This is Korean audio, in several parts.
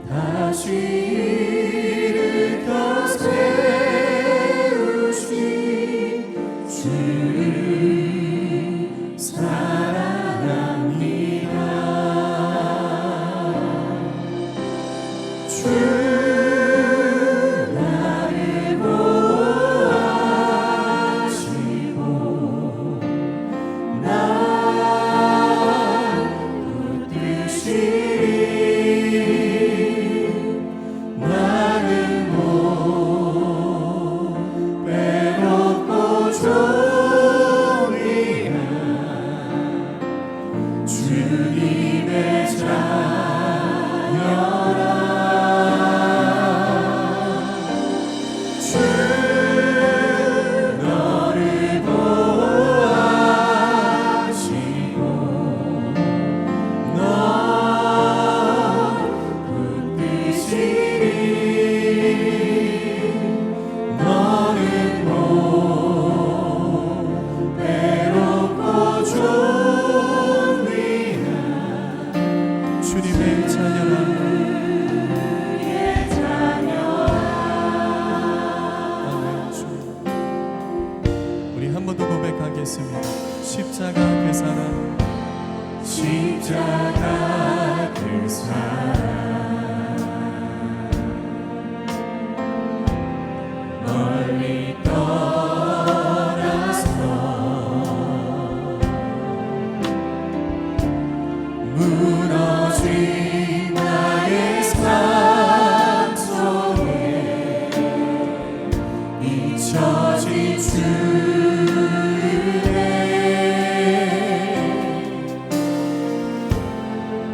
다시 일으켜 세우신 주를 사랑합니다. 주 나를 보호하시고 날 붙드시리. 나는 못 외롭고 종이라 주님의 자녀라. 주 너를 보호하시고 너 붙드시리. 너는 못 외롭고 존귀한 주님의 자녀라. 우리 한 번 더 고백하겠습니다. 십자가 그 사랑, 십자가 그 사랑, 멀리 떠나서 무너진 나의 삶 속에 잊혀진 주를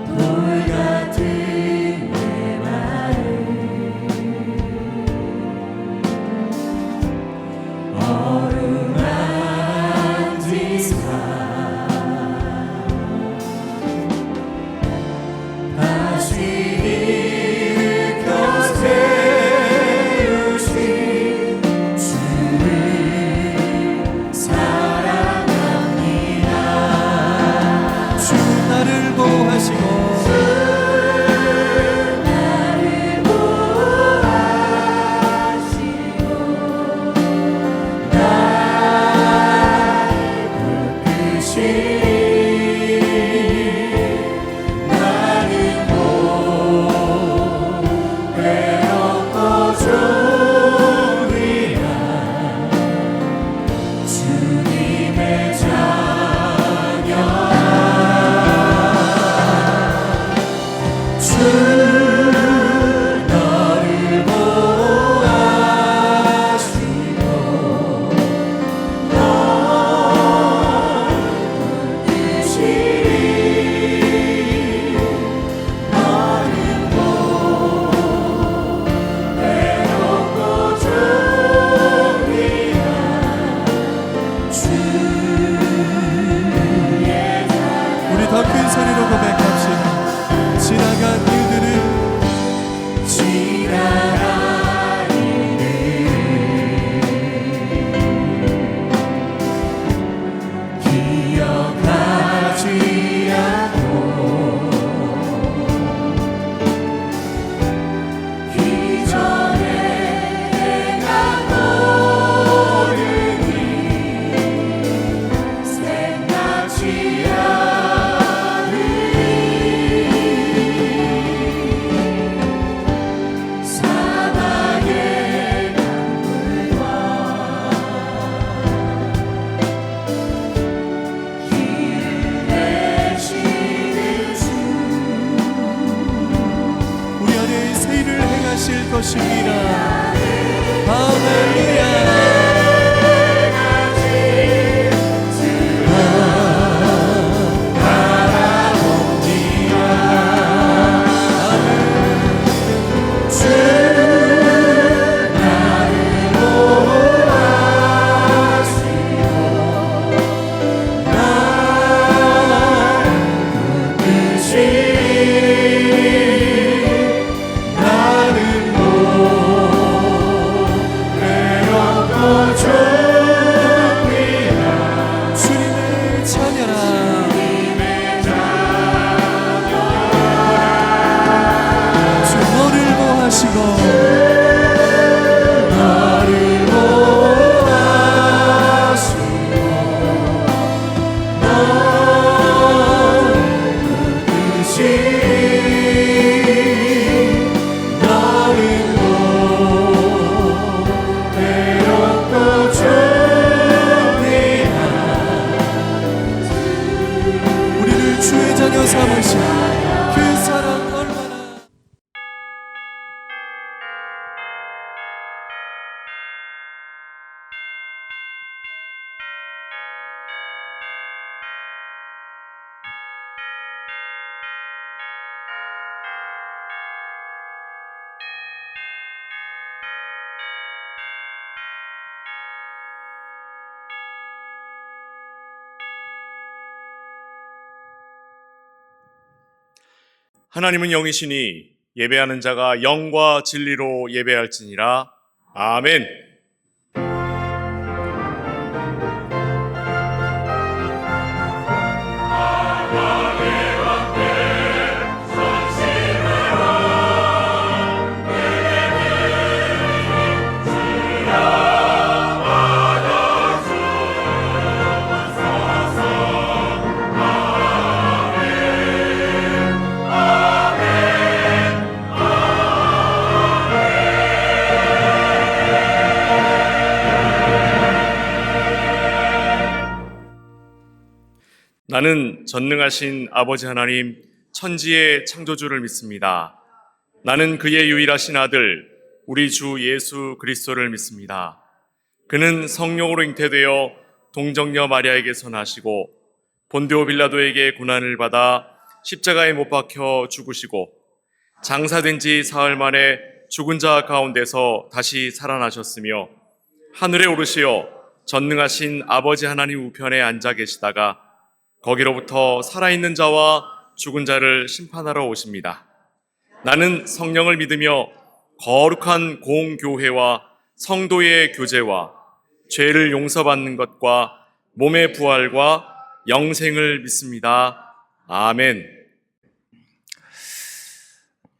돌 같은 내 마음 어루만진 삶 다시 일으켜 세우신 주를 사랑합니다. 주 나를 보호하시고 것입니다. 할렐루야. 나는 못 외롭고 하나님은 영이시니 예배하는 자가 영과 진리로 예배할지니라. 아멘. 나는 전능하신 아버지 하나님, 천지의 창조주를 믿습니다. 나는 그의 유일하신 아들, 우리 주 예수 그리스도를 믿습니다. 그는 성령으로 잉태되어 동정녀 마리아에게서 나시고 본디오 빌라도에게 고난을 받아 십자가에 못 박혀 죽으시고 장사된 지 사흘 만에 죽은 자 가운데서 다시 살아나셨으며 하늘에 오르시어 전능하신 아버지 하나님 우편에 앉아 계시다가 거기로부터 살아있는 자와 죽은 자를 심판하러 오십니다. 나는 성령을 믿으며 거룩한 공교회와 성도의 교제와 죄를 용서받는 것과 몸의 부활과 영생을 믿습니다. 아멘.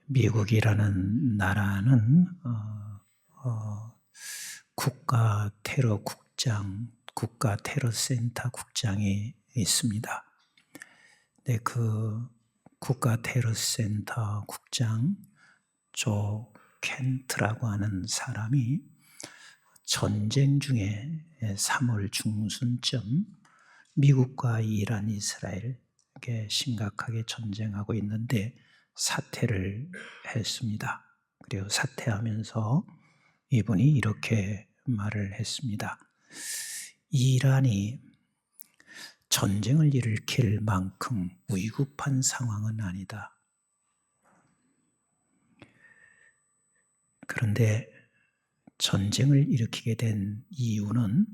미국이라는 나라는 국가 테러 센터 국장이 있습니다. 네, 그 국가 테러 센터 국장 조 켄트라고 하는 사람이 전쟁 중에 3월 중순쯤 미국과 이란, 이스라엘 심각하게 전쟁하고 있는데 사퇴를 했습니다. 그리고 사퇴하면서 이분이 이렇게 말을 했습니다. 이란이 전쟁을 일으킬 만큼 위급한 상황은 아니다. 그런데 전쟁을 일으키게 된 이유는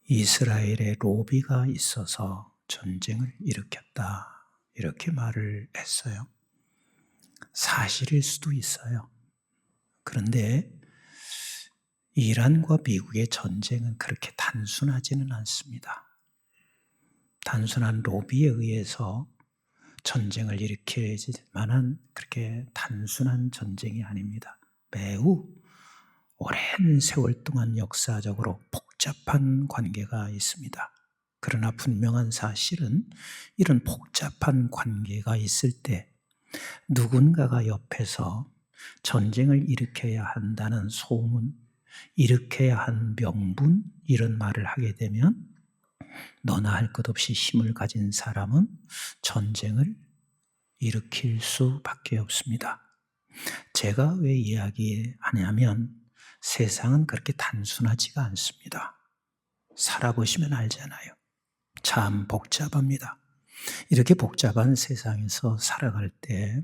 이스라엘의 로비가 있어서 전쟁을 일으켰다. 이렇게 말을 했어요. 사실일 수도 있어요. 그런데 이란과 미국의 전쟁은 그렇게 단순하지는 않습니다. 단순한 로비에 의해서 전쟁을 일으킬 만한 그렇게 단순한 전쟁이 아닙니다. 매우 오랜 세월 동안 역사적으로 복잡한 관계가 있습니다. 그러나 분명한 사실은 이런 복잡한 관계가 있을 때 누군가가 옆에서 전쟁을 일으켜야 한다는 소문, 일으켜야 한 명분, 이런 말을 하게 되면 너나 할 것 없이 힘을 가진 사람은 전쟁을 일으킬 수밖에 없습니다. 제가 왜 이야기하냐면 세상은 그렇게 단순하지가 않습니다. 살아보시면 알잖아요. 참 복잡합니다. 이렇게 복잡한 세상에서 살아갈 때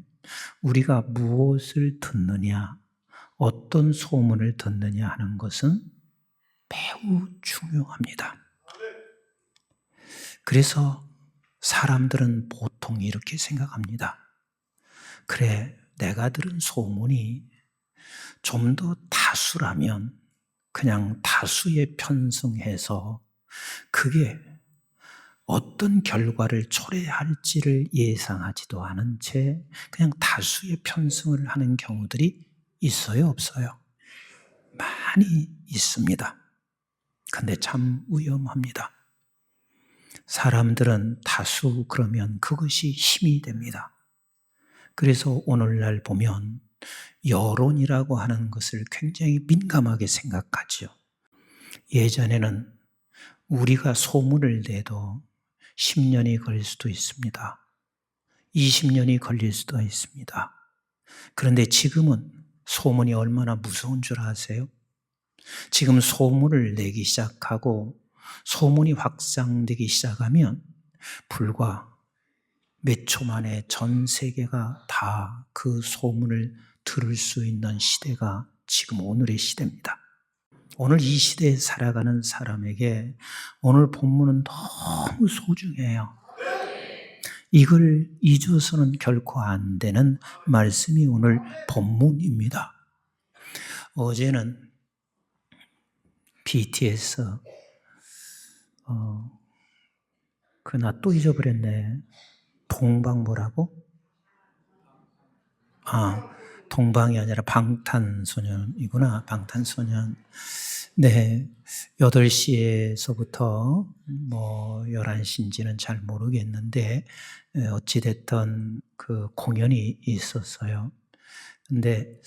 우리가 무엇을 듣느냐, 어떤 소문을 듣느냐 하는 것은 매우 중요합니다. 그래서 사람들은 보통 이렇게 생각합니다. 그래, 내가 들은 소문이 좀 더 다수라면 그냥 다수에 편승해서 그게 어떤 결과를 초래할지를 예상하지도 않은 채 그냥 다수에 편승을 하는 경우들이 있어요, 없어요? 많이 있습니다. 근데 참 위험합니다. 사람들은 다수 그러면 그것이 힘이 됩니다. 그래서 오늘날 보면 여론이라고 하는 것을 굉장히 민감하게 생각하죠. 예전에는 우리가 소문을 내도 10년이 걸릴 수도 있습니다. 20년이 걸릴 수도 있습니다. 그런데 지금은 소문이 얼마나 무서운 줄 아세요? 지금 소문을 내기 시작하고 소문이 확산되기 시작하면 불과 몇 초 만에 전 세계가 다 그 소문을 들을 수 있는 시대가 지금 오늘의 시대입니다. 오늘 이 시대에 살아가는 사람에게 오늘 본문은 너무 소중해요. 이걸 잊어서는 결코 안 되는 말씀이 오늘 본문입니다. 어제는 BTS 나 또 잊어버렸네. 동방 뭐라고? 동방이 아니라 방탄소년이구나. 방탄소년. 네, 8시에서부터 11시인지는 잘 모르겠는데 어찌됐든 그 공연이 있었어요. 근데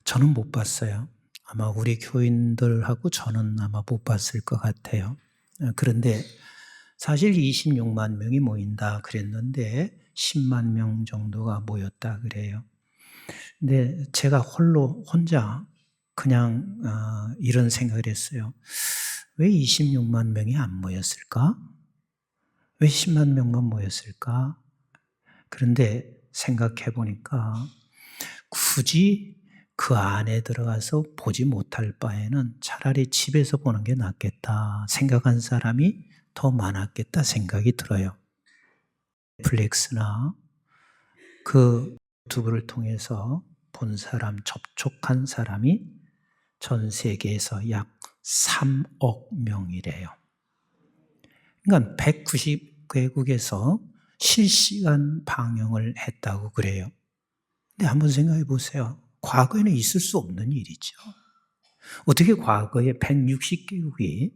저는 못 봤어요. 아마 우리 교인들하고 저는 아마 못 봤을 것 같아요. 그런데 사실 26만 명이 모인다 그랬는데 10만 명 정도가 모였다 그래요. 근데 제가 혼자 그냥 이런 생각을 했어요. 왜 26만 명이 안 모였을까? 왜 10만 명만 모였을까? 그런데 생각해 보니까 굳이 그 안에 들어가서 보지 못할 바에는 차라리 집에서 보는 게 낫겠다 생각한 사람이 더 많았겠다 생각이 들어요. 넷플릭스나 그 유튜브를 통해서 본 사람, 접촉한 사람이 전 세계에서 약 3억 명이래요. 그러니까 190개국에서 실시간 방영을 했다고 그래요. 근데 한번 생각해 보세요. 과거에는 있을 수 없는 일이죠. 어떻게 과거에 160개국이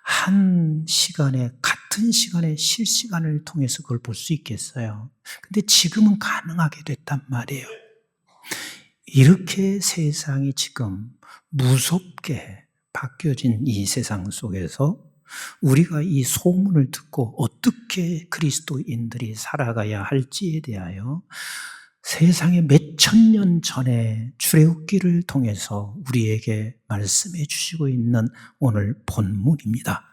한 시간에, 같은 시간에 실시간을 통해서 그걸 볼 수 있겠어요. 근데 지금은 가능하게 됐단 말이에요. 이렇게 세상이 지금 무섭게 바뀌어진 이 세상 속에서 우리가 이 소문을 듣고 어떻게 그리스도인들이 살아가야 할지에 대하여 세상에 몇천 년 전에 출애굽기를 통해서 우리에게 말씀해 주시고 있는 오늘 본문입니다.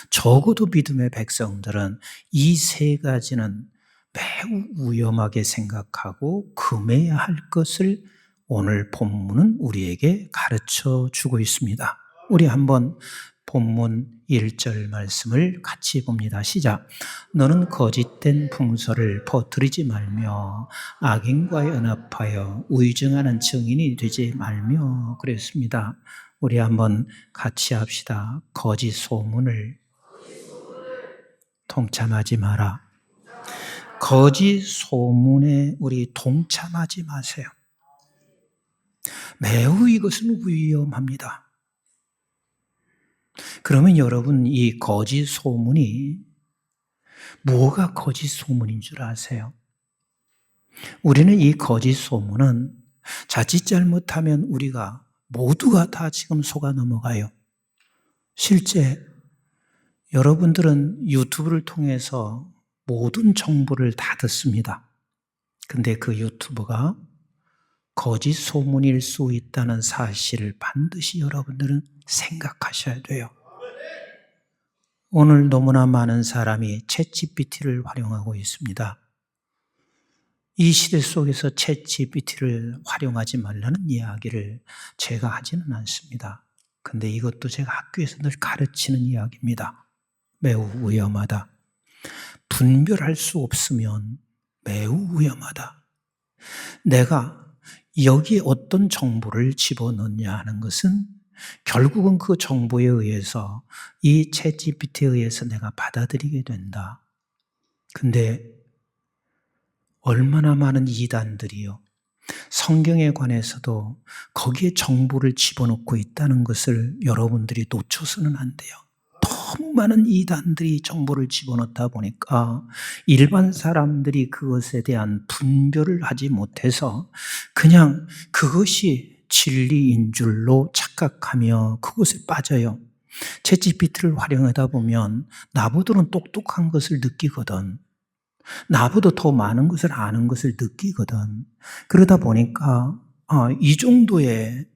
적어도 믿음의 백성들은 이 세 가지는 매우 위험하게 생각하고 금해야 할 것을 오늘 본문은 우리에게 가르쳐 주고 있습니다. 우리 한번 본문 1절 말씀을 같이 봅니다. 시작. 너는 거짓된 풍설을 퍼뜨리지 말며 악인과의 연합하여 위증하는 증인이 되지 말며 그랬습니다. 우리 한번 같이 합시다. 거짓 소문을 동참하지 마라. 거짓 소문에 우리 동참하지 마세요. 매우 이것은 위험합니다. 그러면 여러분 이 거짓 소문이 뭐가 거짓 소문인 줄 아세요? 우리는 이 거짓 소문은 자칫 잘못하면 우리가 모두가 다 지금 속아 넘어가요. 실제 여러분들은 유튜브를 통해서 모든 정보를 다 듣습니다. 근데 그 유튜브가 거짓 소문일 수 있다는 사실을 반드시 여러분들은 생각하셔야 돼요. 오늘 너무나 많은 사람이 챗GPT를 활용하고 있습니다. 이 시대 속에서 챗GPT를 활용하지 말라는 이야기를 제가 하지는 않습니다. 근데 이것도 제가 학교에서 늘 가르치는 이야기입니다. 매우 위험하다. 분별할 수 없으면 매우 위험하다. 내가 여기에 어떤 정보를 집어넣냐 하는 것은 결국은 그 정보에 의해서 이 챗GPT에 의해서 내가 받아들이게 된다. 근데 얼마나 많은 이단들이요. 성경에 관해서도 거기에 정보를 집어넣고 있다는 것을 여러분들이 놓쳐서는 안 돼요. 너무 많은 이단들이 정보를 집어넣다 보니까 일반 사람들이 그것에 대한 분별을 하지 못해서 그냥 그것이 진리인 줄로 착각하며 그것에 빠져요. 챗GPT를 활용하다 보면 나보다는 똑똑한 것을 느끼거든. 나보다 더 많은 것을 아는 것을 느끼거든. 그러다 보니까 이 정도의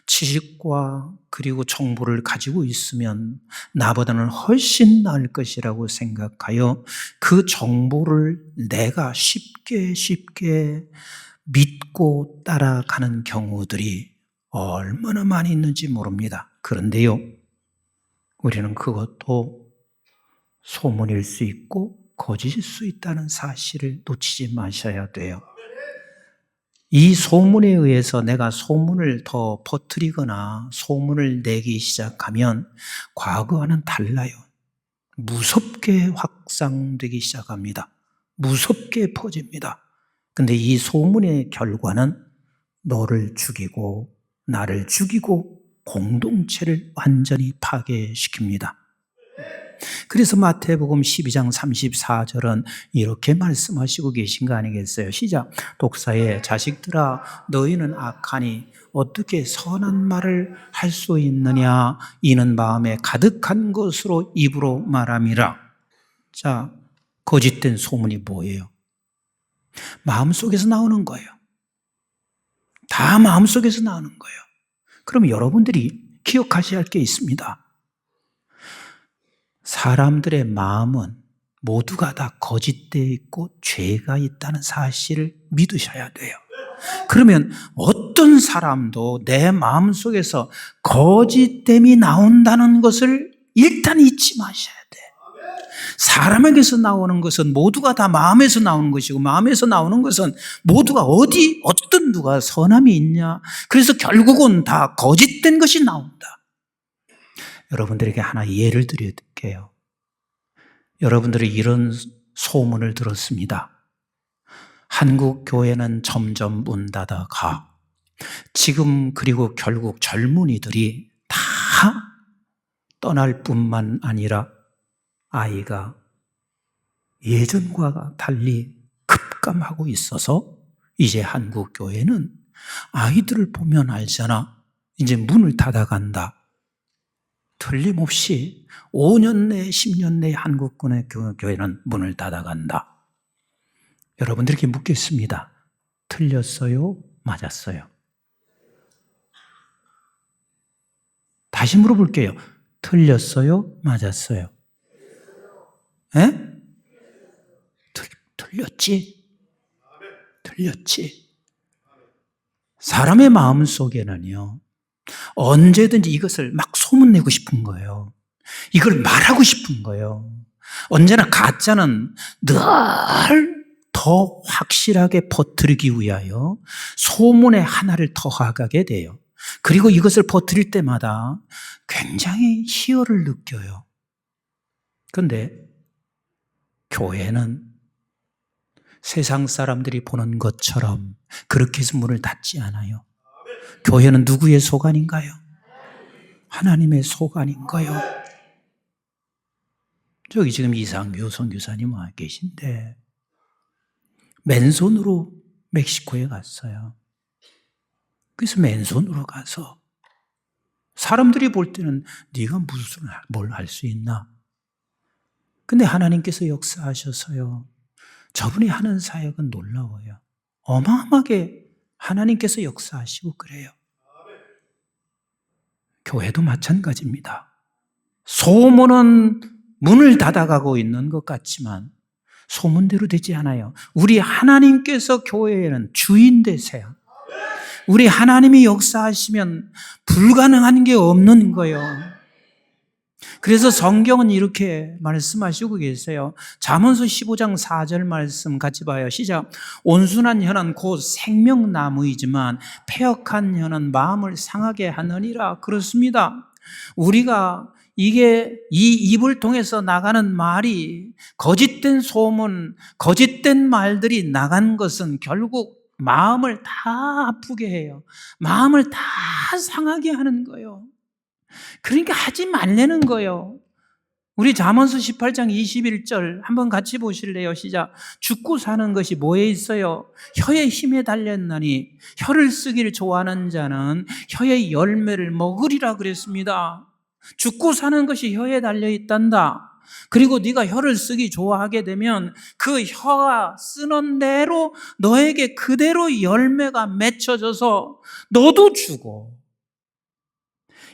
지식과 그리고 정보를 가지고 있으면 나보다는 훨씬 나을 것이라고 생각하여 그 정보를 내가 쉽게 믿고 따라가는 경우들이 얼마나 많이 있는지 모릅니다. 그런데요, 우리는 그것도 소문일 수 있고 거짓일 수 있다는 사실을 놓치지 마셔야 돼요. 이 소문에 의해서 내가 소문을 더 퍼뜨리거나 소문을 내기 시작하면 과거와는 달라요. 무섭게 확산되기 시작합니다. 무섭게 퍼집니다. 근데 이 소문의 결과는 너를 죽이고 나를 죽이고 공동체를 완전히 파괴시킵니다. 그래서 마태복음 12장 34절은 이렇게 말씀하시고 계신 거 아니겠어요? 시작. 독사의 자식들아 너희는 악하니 어떻게 선한 말을 할 수 있느냐? 이는 마음에 가득한 것으로 입으로 말함이라. 자, 거짓된 소문이 뭐예요? 마음속에서 나오는 거예요. 다 마음속에서 나오는 거예요. 그럼 여러분들이 기억하셔야 할 게 있습니다. 사람들의 마음은 모두가 다 거짓되어 있고 죄가 있다는 사실을 믿으셔야 돼요. 그러면 어떤 사람도 내 마음속에서 거짓됨이 나온다는 것을 일단 잊지 마셔야 돼요. 사람에게서 나오는 것은 모두가 다 마음에서 나오는 것이고 마음에서 나오는 것은 모두가 어떤 누가 선함이 있냐. 그래서 결국은 다 거짓된 것이 나온다. 여러분들에게 하나 예를 드릴게요. 여러분들이 이런 소문을 들었습니다. 한국 교회는 점점 문 닫아가. 지금 그리고 결국 젊은이들이 다 떠날 뿐만 아니라 아이가 예전과 달리 급감하고 있어서 이제 한국 교회는 아이들을 보면 알잖아. 이제 문을 닫아간다. 틀림없이 5년 내에 10년 내에 한국 교회는 문을 닫아간다. 여러분들에게 묻겠습니다. 틀렸어요? 맞았어요? 다시 물어볼게요. 틀렸어요? 맞았어요? 에? 틀렸지? 틀렸지? 사람의 마음 속에는요, 언제든지 이것을 막 소문내고 싶은 거예요. 이걸 말하고 싶은 거예요. 언제나 가짜는 늘 더 확실하게 퍼뜨리기 위하여 소문의 하나를 더하게 돼요. 그리고 이것을 퍼뜨릴 때마다 굉장히 희열을 느껴요. 그런데 교회는 세상 사람들이 보는 것처럼 그렇게 해서 문을 닫지 않아요. 교회는 누구의 소관인가요? 하나님의 소관인 거예요. 저기 지금 이상규 선교사님 와 계신데 맨손으로 멕시코에 갔어요. 그래서 맨손으로 가서 사람들이 볼 때는 네가 무슨 뭘 할 수 있나? 근데 하나님께서 역사하셔서요. 저분이 하는 사역은 놀라워요. 어마어마하게 하나님께서 역사하시고 그래요. 교회도 마찬가지입니다. 소문은 문을 닫아가고 있는 것 같지만 소문대로 되지 않아요. 우리 하나님께서 교회에는 주인 되세요. 우리 하나님이 역사하시면 불가능한 게 없는 거예요. 그래서 성경은 이렇게 말씀하시고 계세요. 잠언서 15장 4절 말씀 같이 봐요. 시작. 온순한 혀는 곧 생명나무이지만 패역한 혀는 마음을 상하게 하느니라. 그렇습니다. 우리가 이 입을 통해서 나가는 말이 거짓된 소문, 거짓된 말들이 나간 것은 결국 마음을 다 아프게 해요. 마음을 다 상하게 하는 거예요. 그러니까 하지 말라는 거예요. 우리 잠언서 18장 21절 한번 같이 보실래요? 시작. 죽고 사는 것이 뭐에 있어요? 혀의 힘에 달렸나니 혀를 쓰기를 좋아하는 자는 혀의 열매를 먹으리라 그랬습니다. 죽고 사는 것이 혀에 달려있단다. 그리고 네가 혀를 쓰기 좋아하게 되면 그 혀가 쓰는 대로 너에게 그대로 열매가 맺혀져서 너도 죽어.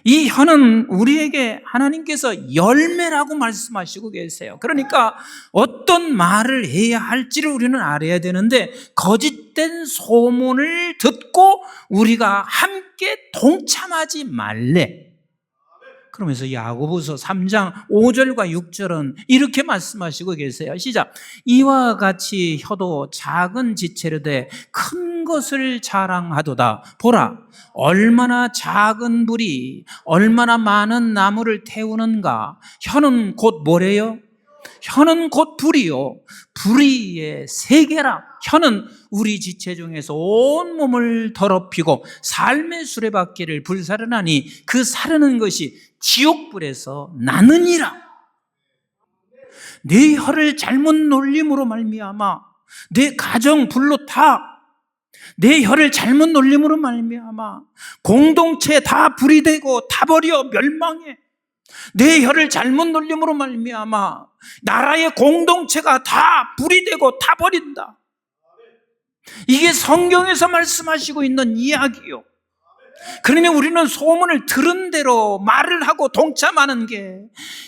이 혀는 우리에게 하나님께서 열매라고 말씀하시고 계세요. 그러니까 어떤 말을 해야 할지를 우리는 알아야 되는데 거짓된 소문을 듣고 우리가 함께 동참하지 말래. 그러면서 야고보서 3장 5절과 6절은 이렇게 말씀하시고 계세요. 시작. 이와 같이 혀도 작은 지체로되 큰 것을 자랑하도다. 보라, 얼마나 작은 불이 얼마나 많은 나무를 태우는가. 혀는 곧 뭐래요? 혀는 곧 불이요, 불의의 세계라. 혀는 우리 지체 중에서 온 몸을 더럽히고 삶의 수레바퀴를 불사르나니 그 사르는 것이 지옥불에서 나느니라. 내 혀를 잘못 놀림으로 말미암아 내 가정 불로 타. 내 혀를 잘못 놀림으로 말미암아 공동체 다 불이 되고 타버려 멸망해. 내 혀를 잘못 놀림으로 말미암아 나라의 공동체가 다 불이 되고 타버린다. 이게 성경에서 말씀하시고 있는 이야기요. 그러니 우리는 소문을 들은 대로 말을 하고 동참하는 게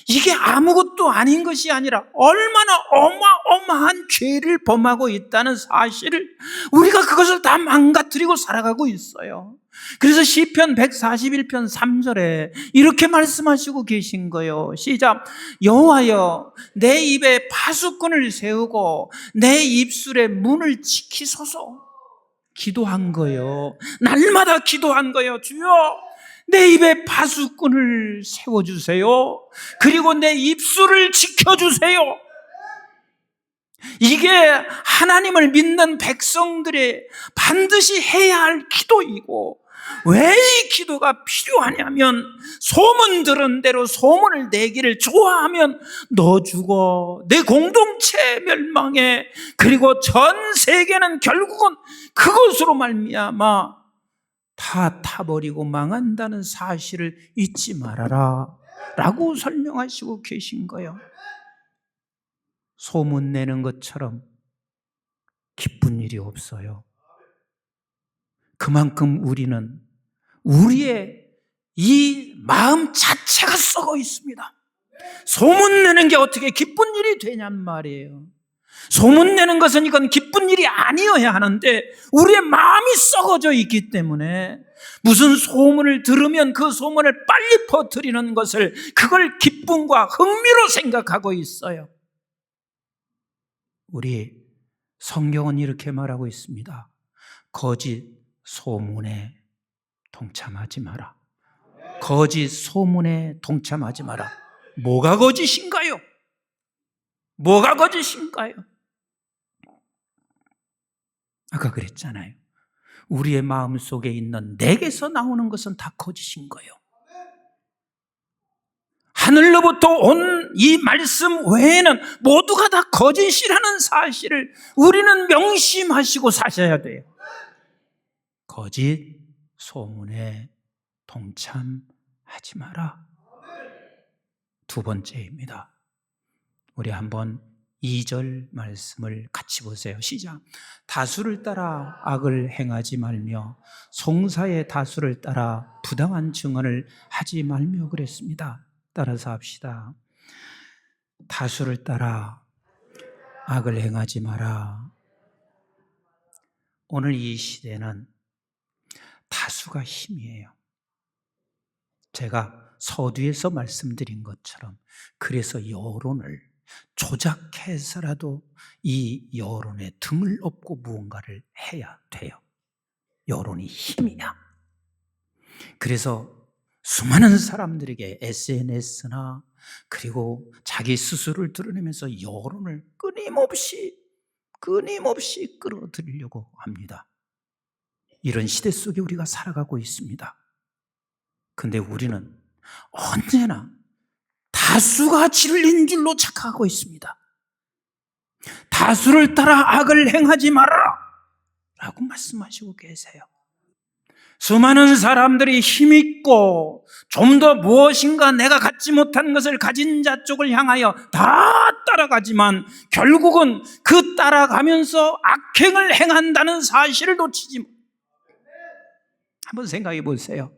이게 아무것도 아닌 것이 아니라 얼마나 어마어마한 죄를 범하고 있다는 사실을 우리가 그것을 다 망가뜨리고 살아가고 있어요. 그래서 시편 141편 3절에 이렇게 말씀하시고 계신 거예요. 시작. 여호와여, 내 입에 파수꾼을 세우고 내 입술의 문을 지키소서. 기도한 거예요. 날마다 기도한 거예요. 주여, 내 입에 파수꾼을 세워주세요. 그리고 내 입술을 지켜주세요. 이게 하나님을 믿는 백성들의 반드시 해야 할 기도이고, 왜 이 기도가 필요하냐면 소문 들은 대로 소문을 내기를 좋아하면 너 죽어, 내 공동체 멸망해, 그리고 전 세계는 결국은 그것으로 말미암아 다 타버리고 망한다는 사실을 잊지 말아라 라고 설명하시고 계신 거예요. 소문 내는 것처럼 기쁜 일이 없어요. 그만큼 우리는 우리의 이 마음 자체가 썩어 있습니다. 소문내는 게 어떻게 기쁜 일이 되냔 말이에요. 소문내는 것은 이건 기쁜 일이 아니어야 하는데 우리의 마음이 썩어져 있기 때문에 무슨 소문을 들으면 그 소문을 빨리 퍼뜨리는 것을 그걸 기쁨과 흥미로 생각하고 있어요. 우리 성경은 이렇게 말하고 있습니다. 거짓 소문에 동참하지 마라. 거짓 소문에 동참하지 마라. 뭐가 거짓인가요? 뭐가 거짓인가요? 아까 그랬잖아요. 우리의 마음 속에 있는 내게서 나오는 것은 다 거짓인 거예요. 하늘로부터 온 이 말씀 외에는 모두가 다 거짓이라는 사실을 우리는 명심하시고 사셔야 돼요. 거짓 소문에 동참하지 마라. 두 번째입니다. 우리 한번 2절 말씀을 같이 보세요. 시작. 다수를 따라 악을 행하지 말며 송사의 다수를 따라 부당한 증언을 하지 말며 그랬습니다. 따라서 합시다. 다수를 따라 악을 행하지 마라. 오늘 이 시대는 다수가 힘이에요. 제가 서두에서 말씀드린 것처럼 그래서 여론을 조작해서라도 이 여론에 등을 업고 무언가를 해야 돼요. 여론이 힘이야. 그래서 수많은 사람들에게 SNS나 그리고 자기 스스로를 드러내면서 여론을 끊임없이 끌어들이려고 합니다. 이런 시대 속에 우리가 살아가고 있습니다. 근데 우리는 언제나 다수가 진리인 줄로 착각하고 있습니다. 다수를 따라 악을 행하지 말아라 라고 말씀하시고 계세요. 수많은 사람들이 힘있고 좀 더 무엇인가 내가 갖지 못한 것을 가진 자 쪽을 향하여 다 따라가지만 결국은 그 따라가면서 악행을 행한다는 사실을 놓치지 못해요. 한번 생각해 보세요.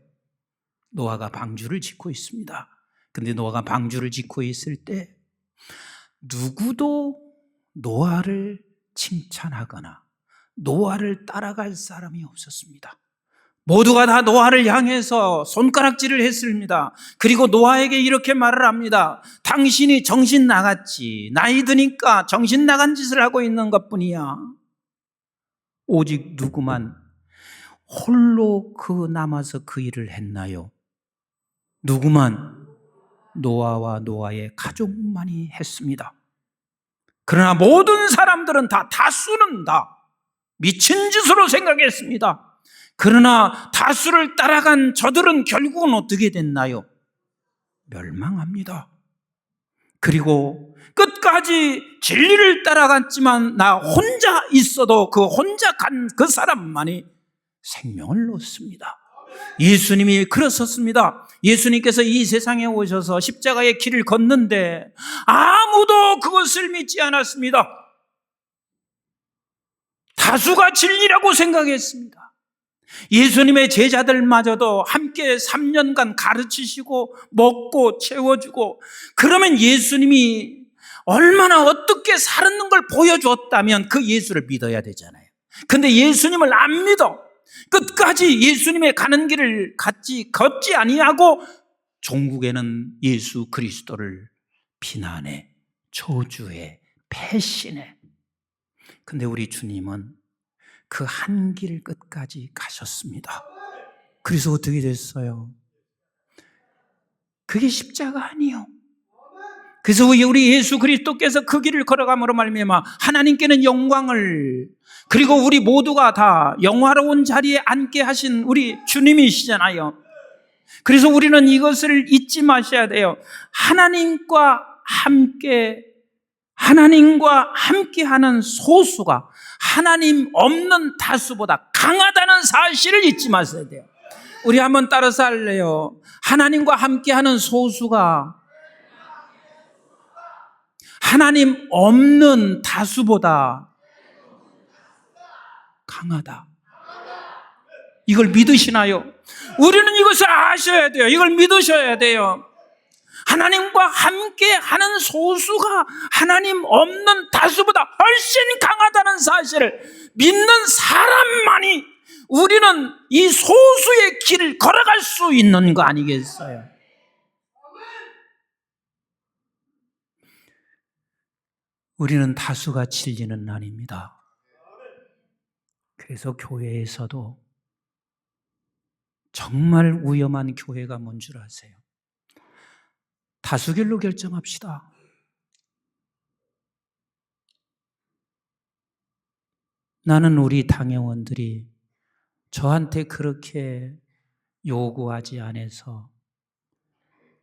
노아가 방주를 짓고 있습니다. 근데 노아가 방주를 짓고 있을 때 누구도 노아를 칭찬하거나 노아를 따라갈 사람이 없었습니다. 모두가 다 노아를 향해서 손가락질을 했습니다. 그리고 노아에게 이렇게 말을 합니다. 당신이 정신 나갔지. 나이 드니까 정신 나간 짓을 하고 있는 것뿐이야. 오직 누구만 홀로 남아서 그 일을 했나요? 누구만? 노아와 노아의 가족만이 했습니다. 그러나 모든 사람들은 다수는 미친 짓으로 생각했습니다. 그러나 다수를 따라간 저들은 결국은 어떻게 됐나요? 멸망합니다. 그리고 끝까지 진리를 따라갔지만 나 혼자 있어도 그 혼자 간 그 사람만이 생명을 얻습니다. 예수님이 그러셨습니다. 예수님께서 이 세상에 오셔서 십자가의 길을 걷는데 아무도 그것을 믿지 않았습니다. 다수가 진리라고 생각했습니다. 예수님의 제자들마저도 함께 3년간 가르치시고 먹고 채워주고, 그러면 예수님이 얼마나 어떻게 사는 걸 보여줬다면 그 예수를 믿어야 되잖아요. 근데 예수님을 안 믿어. 끝까지 예수님의 가는 길을 걷지 아니하고 종국에는 예수 그리스도를 비난해, 저주해, 배신해. 근데 우리 주님은 그 한 길 끝까지 가셨습니다. 그래서 어떻게 됐어요? 그게 십자가 아니에요. 그래서 우리 예수 그리스도께서 그 길을 걸어감으로 말미암아 하나님께는 영광을, 그리고 우리 모두가 다 영화로운 자리에 앉게 하신 우리 주님이시잖아요. 그래서 우리는 이것을 잊지 마셔야 돼요. 하나님과 함께하는 소수가 하나님 없는 다수보다 강하다는 사실을 잊지 마셔야 돼요. 우리 한번 따라서 할래요. 하나님과 함께하는 소수가 하나님 없는 다수보다 강하다. 이걸 믿으시나요? 우리는 이것을 아셔야 돼요. 이걸 믿으셔야 돼요. 하나님과 함께 하는 소수가 하나님 없는 다수보다 훨씬 강하다는 사실을 믿는 사람만이 우리는 이 소수의 길을 걸어갈 수 있는 거 아니겠어요? 우리는 다수가 진리는 아닙니다. 그래서 교회에서도 정말 위험한 교회가 뭔 줄 아세요? 다수결로 결정합시다. 나는 우리 당회원들이 저한테 그렇게 요구하지 않아서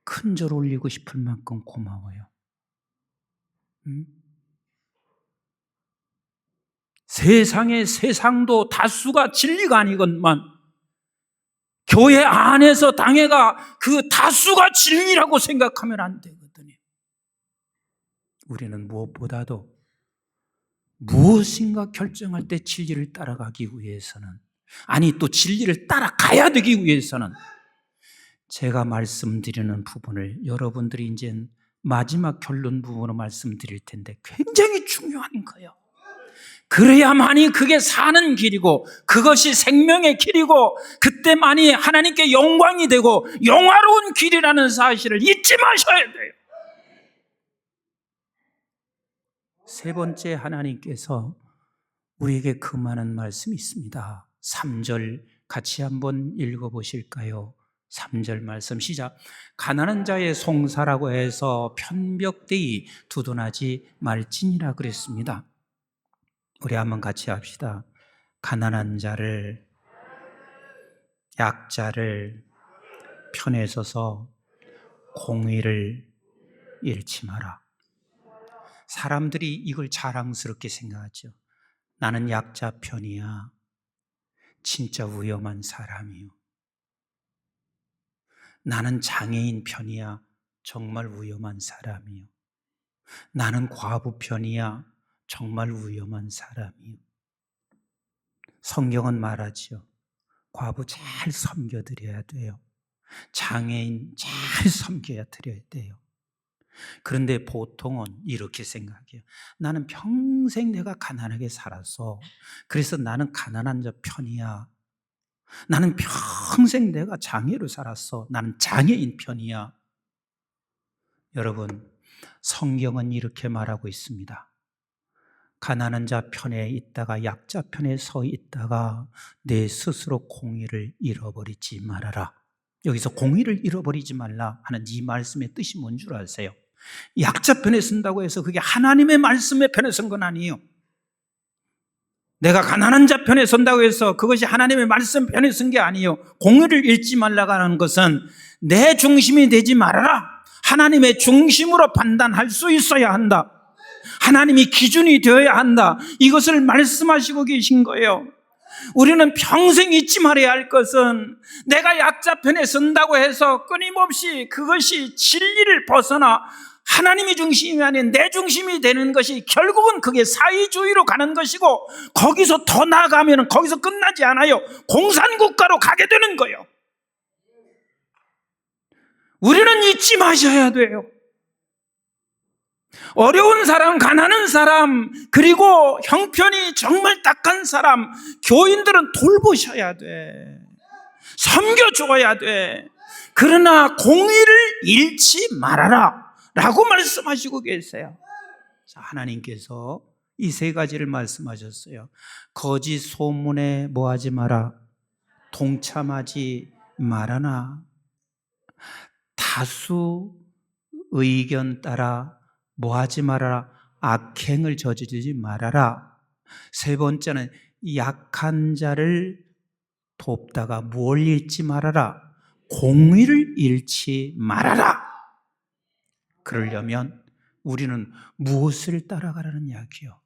큰절 올리고 싶을 만큼 고마워요. 세상도 다수가 진리가 아니건만 교회 안에서 당회가 그 다수가 진리라고 생각하면 안 되거든요. 우리는 무엇보다도 무엇인가 결정할 때 진리를 따라가기 위해서는, 아니 또 진리를 따라가야 되기 위해서는 제가 말씀드리는 부분을 여러분들이 이제 마지막 결론 부분으로 말씀드릴 텐데 굉장히 중요한 거예요. 그래야만이 그게 사는 길이고 그것이 생명의 길이고 그때만이 하나님께 영광이 되고 영화로운 길이라는 사실을 잊지 마셔야 돼요. 세 번째, 하나님께서 우리에게 금하는 말씀이 있습니다. 3절 같이 한번 읽어보실까요? 3절 말씀 시작. 가난한 자의 송사라고 해서 편벽되이 두둔하지 말지니라 그랬습니다. 우리 한번 같이 합시다. 가난한 자를, 약자를 편에 서서 공의를 잃지 마라. 사람들이 이걸 자랑스럽게 생각하죠. 나는 약자 편이야. 진짜 위험한 사람이요. 나는 장애인 편이야. 정말 위험한 사람이요. 나는 과부 편이야. 정말 위험한 사람이요. 성경은 말하죠. 과부 잘 섬겨드려야 돼요. 장애인 잘 섬겨야 드려야 돼요. 그런데 보통은 이렇게 생각해요. 나는 평생 내가 가난하게 살아서 그래서 나는 가난한 자 편이야. 나는 평생 내가 장애로 살았어. 나는 장애인 편이야. 여러분, 성경은 이렇게 말하고 있습니다. 가난한 자 편에 있다가 약자 편에 서 있다가 내 스스로 공의를 잃어버리지 말아라. 여기서 공의를 잃어버리지 말라 하는 이 말씀의 뜻이 뭔 줄 아세요? 약자 편에 쓴다고 해서 그게 하나님의 말씀의 편에 선 건 아니에요. 내가 가난한 자 편에 선다고 해서 그것이 하나님의 말씀 편에 선 게 아니에요. 공의를 잃지 말라고 하는 것은 내 중심이 되지 말아라. 하나님의 중심으로 판단할 수 있어야 한다. 하나님이 기준이 되어야 한다. 이것을 말씀하시고 계신 거예요. 우리는 평생 잊지 말아야 할 것은 내가 약자 편에 선다고 해서 끊임없이 그것이 진리를 벗어나 하나님이 중심이 아닌 내 중심이 되는 것이 결국은 그게 사회주의로 가는 것이고, 거기서 더 나아가면 거기서 끝나지 않아요. 공산국가로 가게 되는 거예요. 우리는 잊지 마셔야 돼요. 어려운 사람, 가난한 사람, 그리고 형편이 정말 딱한 사람, 교인들은 돌보셔야 돼. 섬겨줘야 돼. 그러나 공의를 잃지 말아라 라고 말씀하시고 계세요. 자, 하나님께서 이 세 가지를 말씀하셨어요. 거짓 소문에 뭐하지 마라. 동참하지 말아나. 다수 의견 따라 뭐하지 말아라. 악행을 저지르지 말아라. 세 번째는 약한 자를 돕다가 뭘 잃지 말아라. 공의를 잃지 말아라. 그러려면 우리는 무엇을 따라가라는 이야기요?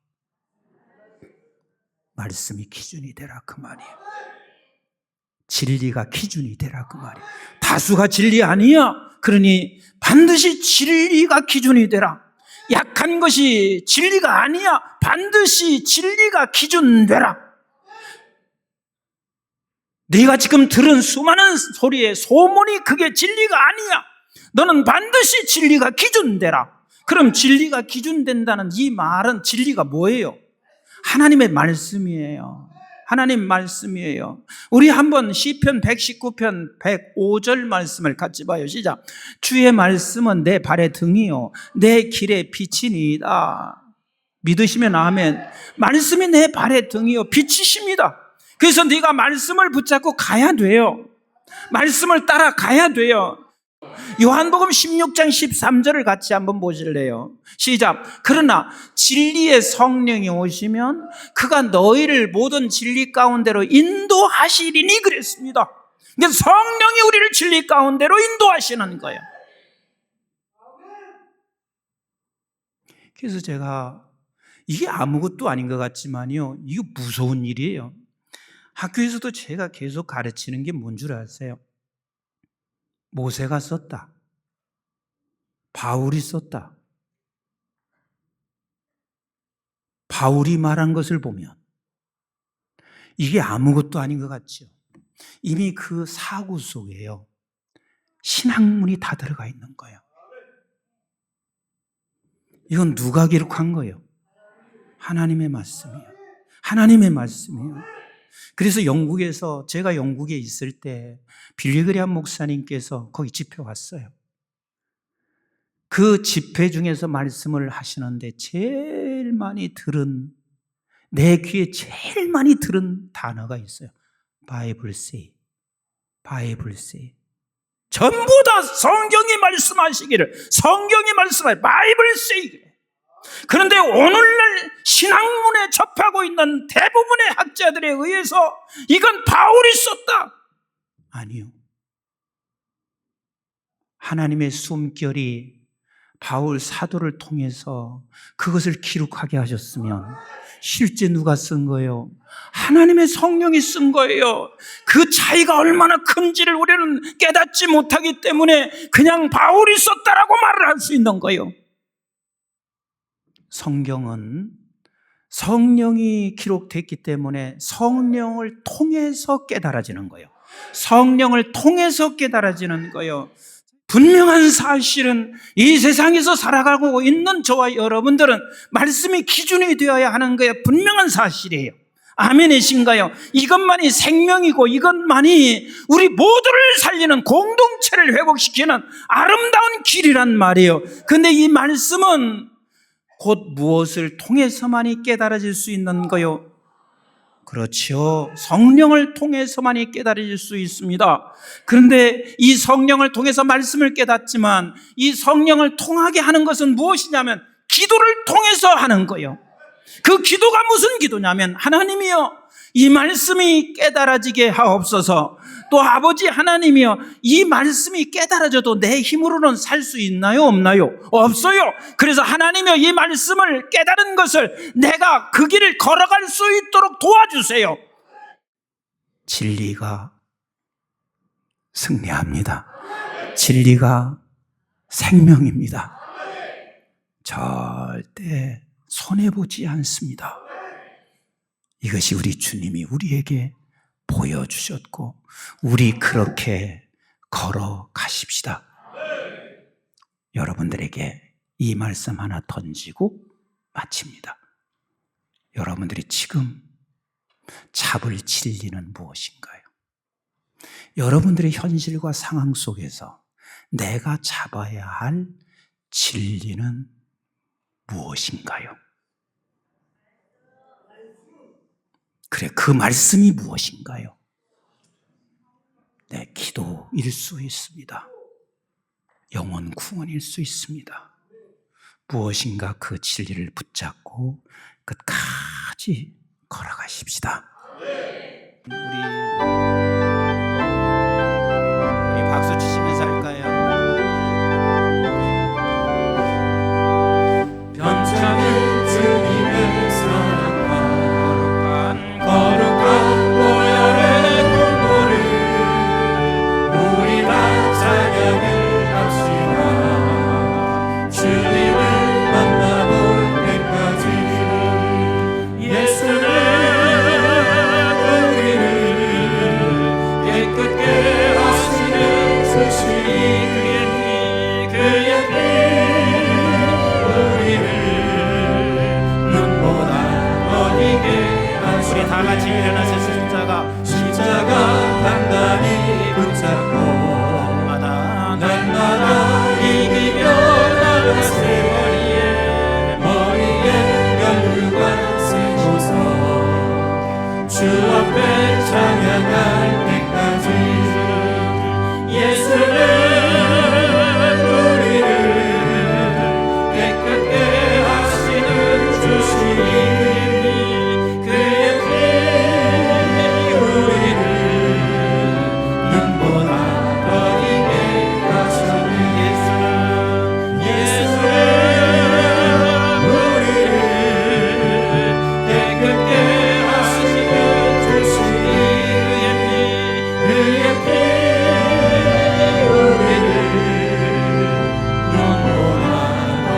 말씀이 기준이 되라 그 말이에요. 진리가 기준이 되라 그 말이에요. 다수가 진리 아니야. 그러니 반드시 진리가 기준이 되라. 약한 것이 진리가 아니야. 반드시 진리가 기준되라. 네가 지금 들은 수많은 소리의 소문이 그게 진리가 아니야. 너는 반드시 진리가 기준되라. 그럼 진리가 기준된다는 이 말은 진리가 뭐예요? 하나님의 말씀이에요. 하나님 말씀이에요. 우리 한번 시편 119편 105절 말씀을 같이 봐요. 시작. 주의 말씀은 내 발의 등이요 내 길의 빛이니이다. 믿으시면 아멘. 말씀이 내 발의 등이요 빛이십니다. 그래서 네가 말씀을 붙잡고 가야 돼요. 말씀을 따라가야 돼요. 요한복음 16장 13절을 같이 한번 보실래요? 시작. 그러나 진리의 성령이 오시면 그가 너희를 모든 진리 가운데로 인도하시리니 그랬습니다. 그러니까 성령이 우리를 진리 가운데로 인도하시는 거예요. 그래서 제가 이게 아무것도 아닌 것 같지만요, 이거 무서운 일이에요. 학교에서도 제가 계속 가르치는 게 뭔 줄 아세요? 모세가 썼다. 바울이 썼다. 바울이 말한 것을 보면 이게 아무것도 아닌 것 같죠. 이미 그 사고 속에요, 신학문이 다 들어가 있는 거예요. 이건 누가 기록한 거예요? 하나님의 말씀이에요. 하나님의 말씀이에요. 그래서 영국에서, 제가 영국에 있을 때 빌리그리암 목사님께서 거기 집회 왔어요. 그 집회 중에서 말씀을 하시는데 제일 많이 들은, 내 귀에 제일 많이 들은 단어가 있어요. 바이블 세이. 바이블 세이. 전부 다 성경이 말씀하시기를, 성경이 말씀하시기를, 바이블 세이. 그런데 오늘날 신학문에 접하고 있는 대부분의 학자들에 의해서 이건 바울이 썼다. 아니요. 하나님의 숨결이 바울 사도를 통해서 그것을 기록하게 하셨으면 실제 누가 쓴 거예요? 하나님의 성령이 쓴 거예요. 그 차이가 얼마나 큰지를 우리는 깨닫지 못하기 때문에 그냥 바울이 썼다라고 말을 할 수 있는 거예요. 성경은 성령이 기록됐기 때문에 성령을 통해서 깨달아지는 거예요. 성령을 통해서 깨달아지는 거예요. 분명한 사실은 이 세상에서 살아가고 있는 저와 여러분들은 말씀이 기준이 되어야 하는 거예요. 분명한 사실이에요. 아멘이신가요? 이것만이 생명이고 이것만이 우리 모두를 살리는 공동체를 회복시키는 아름다운 길이란 말이에요. 근데 이 말씀은 곧 무엇을 통해서만이 깨달아질 수 있는 거요? 그렇죠. 성령을 통해서만이 깨달아질 수 있습니다. 그런데 이 성령을 통해서 말씀을 깨닫지만 이 성령을 통하게 하는 것은 무엇이냐면 기도를 통해서 하는 거예요. 그 기도가 무슨 기도냐면 하나님이여 이 말씀이 깨달아지게 하옵소서. 또 아버지 하나님이여 이 말씀이 깨달아져도 내 힘으로는 살 수 있나요? 없나요? 없어요. 그래서 하나님이여 이 말씀을 깨달은 것을 내가 그 길을 걸어갈 수 있도록 도와주세요. 진리가 승리합니다. 진리가 생명입니다. 절대 손해보지 않습니다. 이것이 우리 주님이 우리에게 보여주셨고 우리 그렇게 걸어가십시다. 여러분들에게 이 말씀 하나 던지고 마칩니다. 여러분들이 지금 잡을 진리는 무엇인가요? 여러분들의 현실과 상황 속에서 내가 잡아야 할 진리는 무엇인가요? 그래, 그 말씀이 무엇인가요? 내 기도일 수 있습니다. 영혼 구원일 수 있습니다. 무엇인가 그 진리를 붙잡고 끝까지 걸어가십시다. 우리 박수 치시면서 할까요? 변창은 주님의 사랑과 거룩한 보혈의 공로를 우리 다 찬양을 합시다. 주님을 만나볼 때까지 예수는 우리를 깨끗게 하시는 주시니 그의 피 우리를 눈보다 어리게 하시니 우리 다 같이 일어나서 십자가 단단히 붙잡고 날마다 이기며 나가세 머리에 면류관 세우소 주 앞에 찬양할 때까지 예수는 우리를 깨끗게 하시는 주시니 그의 피 우리를 눈보다 어리게 하시니 예수는 우리를 깨끗게 하시는 주시니 그의 피 우리를 눈보다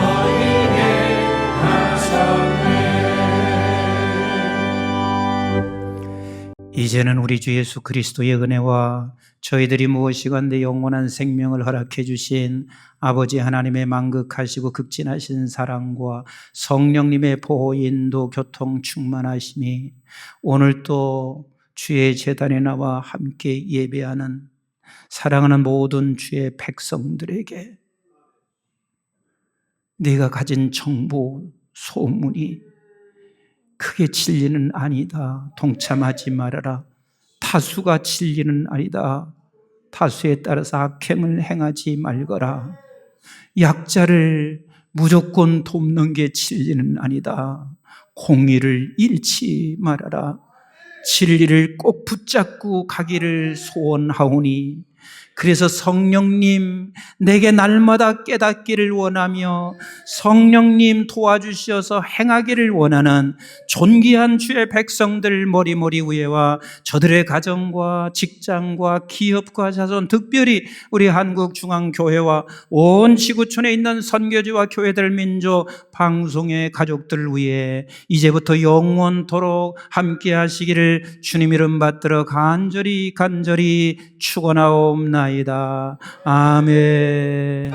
어리게 하셨네. 이제는 우리 주 예수 그리스도의 은혜와 저희들이 무엇이건대 영원한 생명을 허락해 주신 아버지 하나님의 만극하시고 극진하신 사랑과 성령님의 보호 인도 교통 충만하심이 오늘 또 주의 제단에 나와 함께 예배하는 사랑하는 모든 주의 백성들에게 네가 가진 정보 소문이 크게 진리는 아니다. 동참하지 말아라. 다수가 진리는 아니다. 다수에 따라서 악행을 행하지 말거라. 약자를 무조건 돕는 게 진리는 아니다. 공의를 잃지 말아라. 진리를 꼭 붙잡고 가기를 소원하오니 그래서 성령님 내게 날마다 깨닫기를 원하며 성령님 도와주셔서 행하기를 원하는 존귀한 주의 백성들 머리머리 위에와 저들의 가정과 직장과 기업과 자손 특별히 우리 한국중앙교회와 온 지구촌에 있는 선교지와 교회들 민족 방송의 가족들 위해 이제부터 영원토록 함께 하시기를 주님 이름 받들어 간절히 축원하옵나이다. 아멘.